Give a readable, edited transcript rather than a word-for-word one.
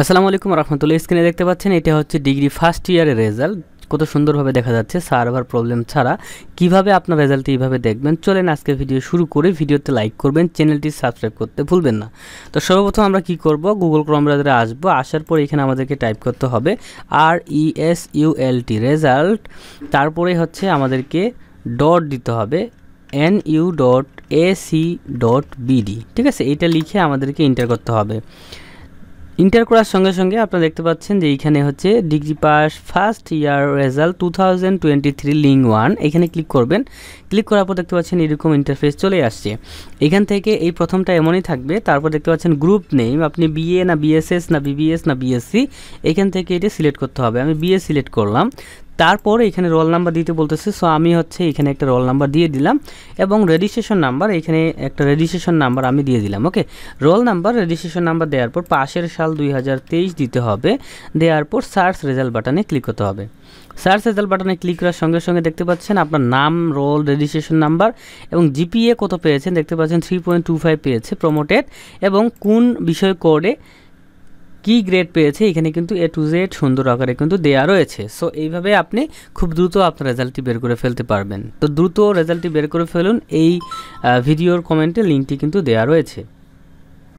আসসালামু আলাইকুম রাহমাতুল্লাহ। স্ক্রিনে দেখতে পাচ্ছেন এটা হচ্ছে ডিগ্রি ফার্স্ট ইয়ারের রেজাল্ট। কত সুন্দরভাবে দেখা যাচ্ছে সার্ভার প্রবলেম ছাড়া। কিভাবে আপনার রেজাল্টটি এইভাবে দেখবেন, চলেন আজকে ভিডিও শুরু করে। ভিডিওতে লাইক করবেন, চ্যানেলটি সাবস্ক্রাইব করতে ভুলবেন না। তো সর্বপ্রথম আমরা কি করব, গুগল ক্রোম ব্রাউজারে আসবো। আসার পর এখানে আমাদেরকে টাইপ করতে হবে RESULT রেজাল্ট, তারপরে হচ্ছে আমাদেরকে ডট দিতে হবে nu.ac.bd, ঠিক আছে। এইটা লিখে আমাদেরকে এন্টার করতে হবে। ইন্টার করার সঙ্গে সঙ্গে আপনারা দেখতে পাচ্ছেন যে এইখানে হচ্ছে degree pass first year result 2023 link 1, এখানে ক্লিক করবেন। ক্লিক করার পর দেখতে পাচ্ছেন এরকম ইন্টারফেস চলে আসছে। এখান থেকে এই প্রথমটা এমনই থাকবে। তারপর দেখতে পাচ্ছেন গ্রুপ নেম, আপনি বিএ না বিএসএস না বিবিএস না বিএসসি, এখান থেকে এটা সিলেক্ট করতে হবে। আমি বিএ সিলেক্ট করলাম। তারপরে এখানে রোল নাম্বার দিতে বলতেছে, সো আমি হচ্ছে এখানে একটা রোল নাম্বার দিয়ে দিলাম এবং রেজিস্ট্রেশন নাম্বার, এখানে একটা রেজিস্ট্রেশন নাম্বার আমি দিয়ে দিলাম। ওকে, রোল নাম্বার রেজিস্ট্রেশন নাম্বার দেওয়ার পর পাশের সাল 2023 দিতে হবে। দেওয়ার পর সার্চ রেজাল্ট বাটনে ক্লিক করতে হবে। সার্চ রেজাল্ট বাটনে ক্লিক করার সঙ্গে সঙ্গে দেখতে পাচ্ছেন আপনার নাম, রোল, রেজিস্ট্রেশন নাম্বার এবং জিপিএ কত পেয়েছেন দেখতে পাচ্ছেন 3.25 পেয়েছে প্রমোটেড, এবং কোন বিষয় কোডে কি গ্রেড পেয়েছে এখানে কিন্তু A to Z সুন্দর আকারে কিন্তু দেয়া রয়েছে। সো এইভাবে আপনি খুব দ্রুত আপনার রেজাল্টটি বের করে ফেলতে পারবেন। তো দ্রুত রেজাল্টটি বের করে ফেলুন, এই ভিডিওর কমেন্টে লিঙ্কটি কিন্তু দেয়া রয়েছে।